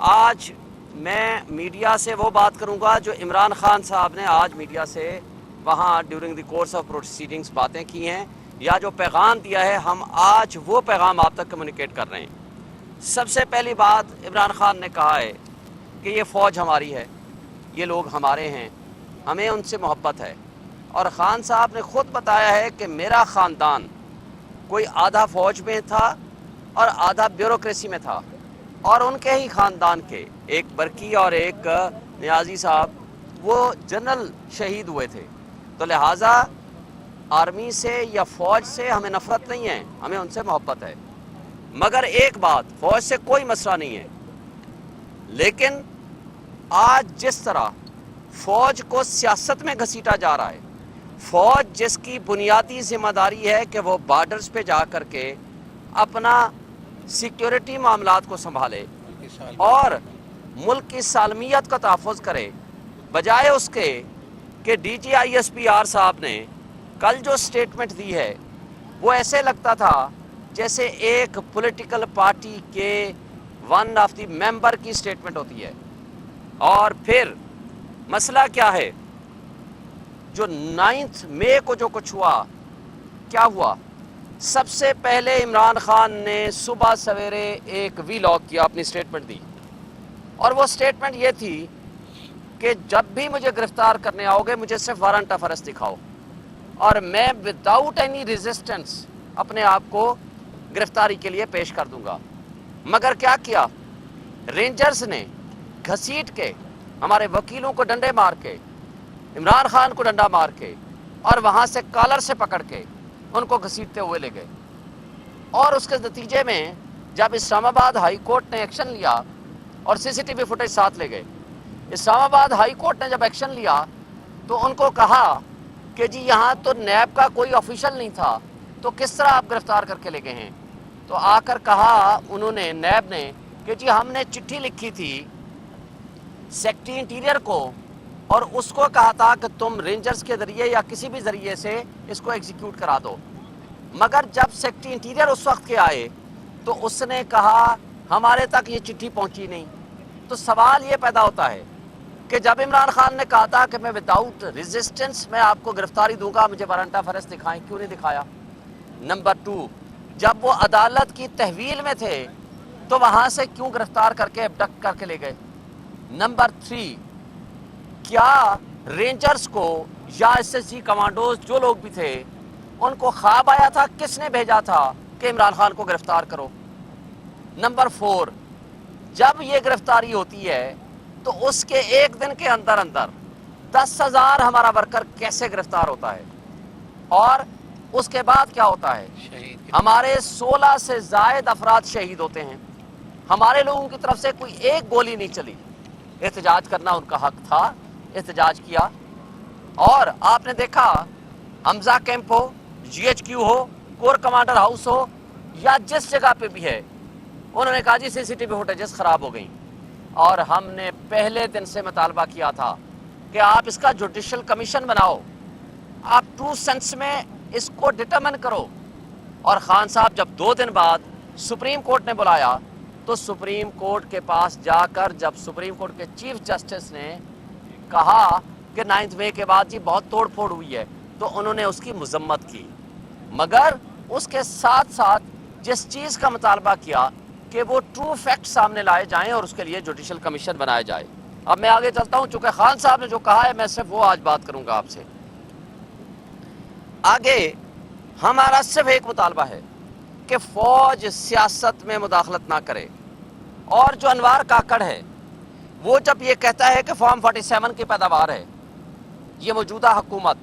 آج میں میڈیا سے وہ بات کروں گا جو عمران خان صاحب نے آج میڈیا سے وہاں during the course of proceedings باتیں کی ہیں یا جو پیغام دیا ہے، ہم آج وہ پیغام آپ تک کمیونیکیٹ کر رہے ہیں۔ سب سے پہلی بات عمران خان نے کہا ہے کہ یہ فوج ہماری ہے، یہ لوگ ہمارے ہیں، ہمیں ان سے محبت ہے، اور خان صاحب نے خود بتایا ہے کہ میرا خاندان کوئی آدھا فوج میں تھا اور آدھا بیوروکریسی میں تھا، اور ان کے ہی خاندان کے ایک برکی اور ایک نیازی صاحب وہ جنرل شہید ہوئے تھے۔ تو لہٰذا آرمی سے یا فوج سے ہمیں نفرت نہیں ہے، ہمیں ان سے محبت ہے، مگر ایک بات، فوج سے کوئی مسئلہ نہیں ہے، لیکن آج جس طرح فوج کو سیاست میں گھسیٹا جا رہا ہے، فوج جس کی بنیادی ذمہ داری ہے کہ وہ بارڈرز پہ جا کر کے اپنا سیکیورٹی معاملات کو سنبھالے اور ملک کی سالمیت کا تحفظ کرے، بجائے اس کے کہ D G I S P R صاحب نے کل جو سٹیٹمنٹ دی ہے وہ ایسے لگتا تھا جیسے ایک پولیٹیکل پارٹی کے ون آف دی ممبر کی سٹیٹمنٹ ہوتی ہے۔ اور پھر مسئلہ کیا ہے، جو 9 مئی کو جو کچھ ہوا، کیا ہوا؟ سب سے پہلے عمران خان نے صبح سویرے ایک وی لاگ کیا، اپنی سٹیٹمنٹ دی، اور وہ سٹیٹمنٹ یہ تھی کہ جب بھی مجھے گرفتار کرنے آؤ گے مجھے صرف وارنٹ آف ارسٹ دکھاؤ، اور میں وداؤٹ اینی ریزسٹنس اپنے آپ کو گرفتاری کے لیے پیش کر دوں گا۔ مگر کیا کیا؟ رینجرز نے گھسیٹ کے، ہمارے وکیلوں کو ڈنڈے مار کے، عمران خان کو ڈنڈا مار کے، اور وہاں سے کالر سے پکڑ کے ان کو گھسیٹتے ہوئے لے گئے۔ اور اس کے نتیجے میں جب اسلام آباد ہائی کورٹ نے ایکشن لیا اور سی سی ٹی وی فوٹیج ساتھ لے گئے، اسلام آباد ہائی کورٹ نے جب ایکشن لیا تو ان کو کہا کہ جی یہاں تو نیب کا کوئی آفیشل نہیں تھا، تو کس طرح آپ گرفتار کر کے لے گئے ہیں؟ تو آ کر کہا انہوں نے، نیب نے، کہ جی ہم نے چٹھی لکھی تھی سیکٹری انٹیریئر کو اور اس کو کہا تھا کہ تم رینجرز کے ذریعے یا کسی بھی ذریعے سے اس کو ایگزیکیوٹ کرا دو، مگر جب سیکٹری انٹیریئر اس وقت کے آئے تو اس نے کہا ہمارے تک یہ چٹھی پہنچی نہیں۔ تو سوال یہ پیدا ہوتا ہے کہ جب عمران خان نے کہا تھا کہ میں وداؤٹ ریزسٹنس میں آپ کو گرفتاری دوں گا، مجھے وارنٹ آف ارسٹ دکھائیں، کیوں نہیں دکھایا؟ نمبر 2، جب وہ عدالت کی تحویل میں تھے تو وہاں سے کیوں گرفتار کر کے ابڈکٹ کر کے لے گئے؟ نمبر 3، کیا رینجرز کو یا ایس ایس جی کمانڈوز جو لوگ بھی تھے ان کو خواب آیا تھا؟ کس نے بھیجا تھا کہ عمران خان کو گرفتار کرو؟ نمبر 4، جب یہ گرفتاری ہوتی ہے تو اس کے ایک دن کے اندر 10,000 ہمارا ورکر کیسے گرفتار ہوتا ہے؟ اور اس کے بعد کیا ہوتا ہے؟ ہمارے 16 سے زائد افراد شہید ہوتے ہیں، ہمارے لوگوں کی طرف سے کوئی ایک گولی نہیں چلی۔ احتجاج کرنا ان کا حق تھا، احتجاج کیا، اور آپ نے دیکھا حمزہ کیمپ ہو، جی ایچ کیو ہو، کور کمانڈر ہاؤس ہو، یا جس جگہ پہ بھی ہے، انہوں نے کہا جی سی سی ٹی وی فوٹیجز خراب ہو گئیں، اور ہم نے پہلے دن سے مطالبہ کیا تھا کہ آپ اس کا جوڈیشل کمیشن بناؤ، آپ ٹرو سینس میں اس کو ڈٹرمن کرو۔ اور خان صاحب جب 2 دن بعد سپریم کورٹ نے بلایا تو سپریم کورٹ کے پاس جا کر جب سپریم کورٹ کے چیف جسٹس نے کہا کہ 9 مئی کے بعد جی بہت توڑ پھوڑ ہوئی ہے، تو انہوں نے اس کی مذمت کی، مگر اس کے ساتھ ساتھ جس چیز کا مطالبہ کیا کہ وہ ٹرو فیکٹ سامنے لائے جائیں اور اس کے لیے جوڈیشل کمیشن بنایا جائے۔ اب میں آگے چلتا ہوں، چونکہ خان صاحب نے جو کہا ہے میں صرف وہ آج بات کروں گا آپ سے۔ آگے ہمارا صرف ایک مطالبہ ہے کہ فوج سیاست میں مداخلت نہ کرے، اور جو انوار کاکڑ ہے وہ جب یہ کہتا ہے کہ فارم 47 کی پیداوار ہے یہ موجودہ حکومت،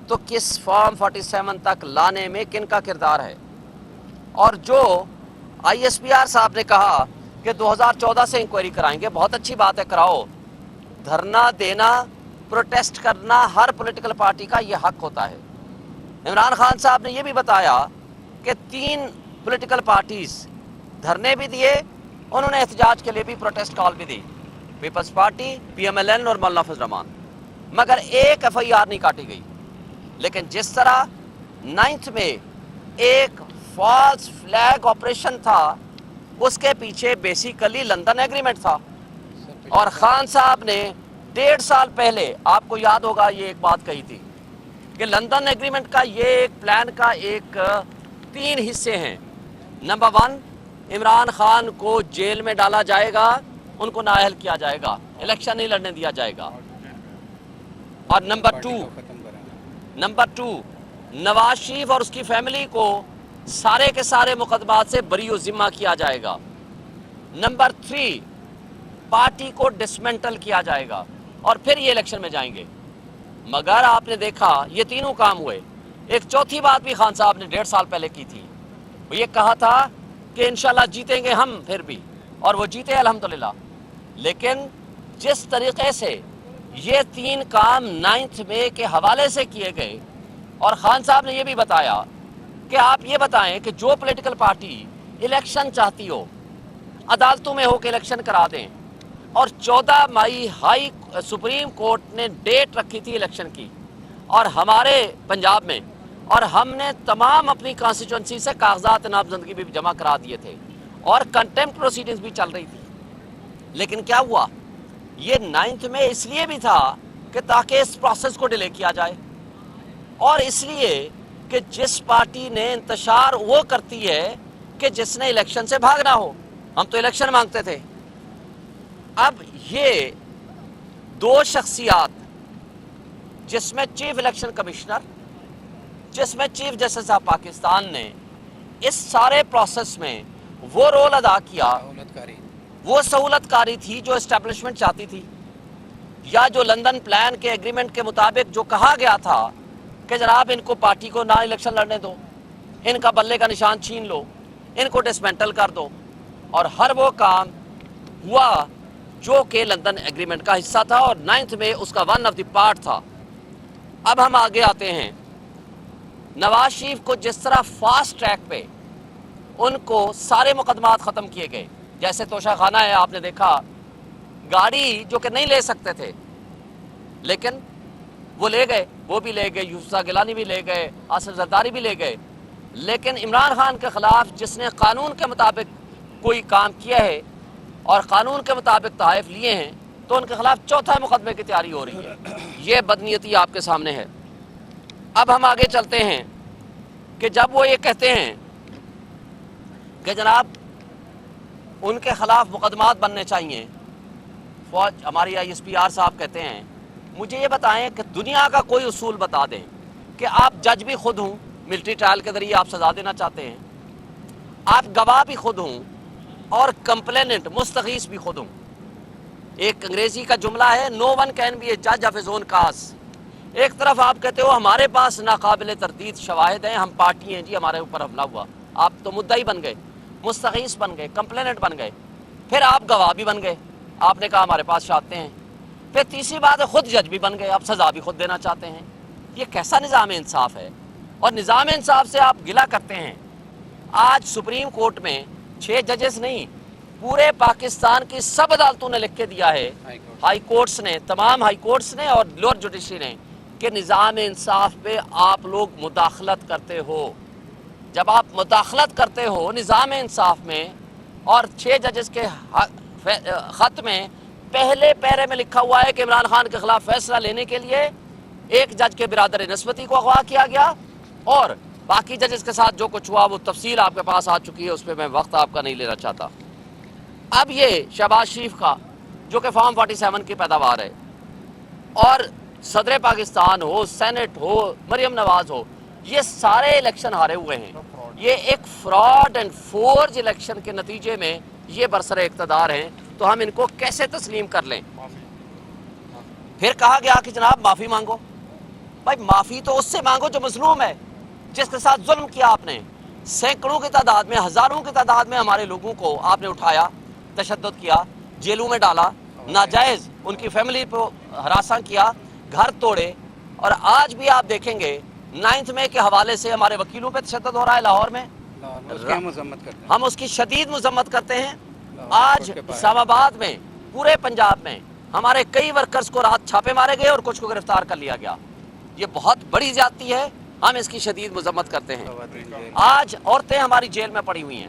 تو کس فارم 47 تک لانے میں کن کا کردار ہے؟ اور جو آئی ایس پی آر صاحب نے کہا کہ 2014 سے انکوائری کرائیں گے، بہت اچھی بات ہے، کراؤ۔ دھرنا دینا، پروٹیسٹ کرنا ہر پولیٹیکل پارٹی کا یہ حق ہوتا ہے۔ عمران خان صاحب نے یہ بھی بتایا کہ 3 پولیٹیکل پارٹیز دھرنے بھی دیے، انہوں نے احتجاج کے لیے بھی پروٹیسٹ کال بھی دی، People's Party, P M L N اور مولانا فضل الرحمان، مگر ایک ایف آئی آر نہیں کاٹی گئی۔ لیکن جس طرح 9 میں ایک فالس فلیگ آپریشن تھا، اس کے پیچھے بیسیکلی لندن ایگریمنٹ تھا، اور خان صاحب نے 1.5 سال پہلے آپ کو یاد ہوگا یہ ایک بات کہی تھی کہ لندن ایگریمنٹ کا یہ ایک پلان کا ایک 3 حصے ہیں۔ نمبر 1، عمران خان کو جیل میں ڈالا جائے گا، ان کو نااہل کیا جائے گا، الیکشن نہیں لڑنے دیا جائے گا۔ اور نمبر 2، نواز شریف اور اس کی فیملی کو سارے کے سارے مقدمات سے بری و ذمہ کیا جائے گا۔ نمبر 3، پارٹی کو ڈسمنٹل کیا جائے گا اور پھر یہ الیکشن میں جائیں گے۔ مگر آپ نے دیکھا یہ تینوں کام ہوئے۔ ایک چوتھی بات بھی خان صاحب نے 1.5 سال پہلے کی تھی، وہ یہ کہا تھا کہ انشاءاللہ جیتیں گے ہم پھر بھی، اور وہ جیتے الحمدللہ۔ لیکن جس طریقے سے یہ 3 کام 9 مئی کے حوالے سے کیے گئے، اور خان صاحب نے یہ بھی بتایا کہ آپ یہ بتائیں کہ جو پولیٹیکل پارٹی الیکشن چاہتی ہو عدالتوں میں ہو کے الیکشن کرا دیں، اور 14 مئی سپریم کورٹ نے ڈیٹ رکھی تھی الیکشن کی، اور ہمارے پنجاب میں، اور ہم نے تمام اپنی کانسٹیچوئنسی سے کاغذات نامزدگی بھی جمع کرا دیے تھے، اور کنٹیمپٹ پروسیڈنگز بھی چل رہی تھی۔ لیکن کیا ہوا؟ یہ 9 میں اس لیے بھی تھا کہ تاکہ اس پروسیس کو ڈیلے کیا جائے، اور اس لیے کہ جس پارٹی نے انتشار وہ کرتی ہے کہ جس نے الیکشن سے بھاگنا ہو۔ ہم تو الیکشن مانگتے تھے۔ اب یہ 2 شخصیات، جس میں چیف الیکشن کمشنر، جس میں چیف جسٹس آف پاکستان نے اس سارے پروسیس میں وہ رول ادا کیا، وہ سہولت کاری تھی جو اسٹیبلشمنٹ چاہتی تھی، یا جو لندن پلان کے ایگریمنٹ کے مطابق جو کہا گیا تھا کہ جناب ان کو پارٹی کو نہ الیکشن لڑنے دو، ان کا بلے کا نشان چھین لو، ان کو ڈسمنٹل کر دو، اور ہر وہ کام ہوا جو کہ لندن ایگریمنٹ کا حصہ تھا، اور 9 میں اس کا 1 آف دی پارٹ تھا۔ اب ہم آگے آتے ہیں، نواز شریف کو جس طرح فاسٹ ٹریک پہ ان کو سارے مقدمات ختم کیے گئے، جیسے توشہ خانہ ہے، آپ نے دیکھا گاڑی جو کہ نہیں لے سکتے تھے لیکن وہ لے گئے، وہ بھی لے گئے، یوسف گیلانی بھی لے گئے، آصف زرداری بھی لے گئے۔ لیکن عمران خان کے خلاف جس نے قانون کے مطابق کوئی کام کیا ہے اور قانون کے مطابق تحائف لیے ہیں، تو ان کے خلاف 4تھا مقدمے کی تیاری ہو رہی ہے۔ یہ بدنیتی آپ کے سامنے ہے۔ اب ہم آگے چلتے ہیں کہ جب وہ یہ کہتے ہیں کہ جناب ان کے خلاف مقدمات بننے چاہیے، فوج ہماری ISPR صاحب کہتے ہیں مجھے یہ بتائیں کہ دنیا کا کوئی اصول بتا دیں کہ آپ جج بھی خود ہوں، ملٹری ٹرائل کے ذریعے آپ سزا دینا چاہتے ہیں، آپ گواہ بھی خود ہوں، اور کمپلیننٹ مستغیث بھی خود ہوں۔ ایک انگریزی کا جملہ ہے "No one can be a judge of his own cause"۔ ایک طرف آپ کہتے ہو ہمارے پاس ناقابل تردید شواہد ہیں، ہم پارٹی ہیں جی، ہمارے اوپر حملہ ہوا، آپ تو مدعی بن گئے، مستغیث بن گئے، کمپلیننٹ بن گئے، پھر آپ گواہ بھی بن گئے، آپ نے کہا ہمارے پاس شہادتیں ہیں، پھر تیسری بات ہے خود جج بھی بن گئے، آپ سزا بھی خود دینا چاہتے ہیں۔ یہ کیسا نظام انصاف ہے؟ اور نظام انصاف سے آپ گلہ کرتے ہیں۔ آج سپریم کورٹ میں 6 ججز نہیں، پورے پاکستان کی سب عدالتوں نے لکھ کے دیا ہے، ہائی کورٹس نے، تمام ہائی کورٹس نے اور لوور جوڈیشری نے، کہ نظام انصاف پہ آپ لوگ مداخلت کرتے ہو۔ جب آپ مداخلت کرتے ہو نظام انصاف میں، اور 6 ججز کے خط میں پہلے پیرے میں لکھا ہوا ہے کہ عمران خان کے خلاف فیصلہ لینے کے لیے ایک جج کے برادر نسبتی کو اغوا کیا گیا، اور باقی ججز کے ساتھ جو کچھ ہوا وہ تفصیل آپ کے پاس آ چکی ہے، اس پہ میں وقت آپ کا نہیں لینا چاہتا۔ اب یہ شہباز شریف کا جو کہ فارم 47 کی پیداوار ہے، اور صدر پاکستان ہو، سینٹ ہو، مریم نواز ہو، یہ سارے الیکشن ہارے ہوئے ہیں۔ یہ ایک فراڈ اینڈ فورج الیکشن کے نتیجے میں یہ برسر اقتدار ہیں، تو ہم ان کو کیسے تسلیم کر لیں؟ پھر کہا گیا کہ جناب معافی مانگو۔ بھائی معافی تو اس سے مانگو جو مظلوم ہے، جس کے ساتھ ظلم کیا آپ نے، سینکڑوں کی تعداد میں، ہزاروں کی تعداد میں ہمارے لوگوں کو آپ نے اٹھایا، تشدد کیا، جیلوں میں ڈالا، ناجائز ان کی فیملی کو ہراساں کیا، گھر توڑے، اور آج بھی آپ دیکھیں گے 9 مئی کے حوالے سے ہمارے وکیلوں پہ تشدد ہو رہا ہے لاہور میں، ہم اس کی شدید مذمت کرتے ہیں۔ آج اسلام آباد میں، پورے پنجاب میں ہمارے کئی ورکرز کو رات چھاپے مارے گئے اور کچھ کو گرفتار کر لیا گیا۔ یہ بہت بڑی زیادتی ہے، ہم اس کی شدید مذمت کرتے ہیں۔ آج عورتیں ہماری جیل میں پڑی ہوئی ہیں،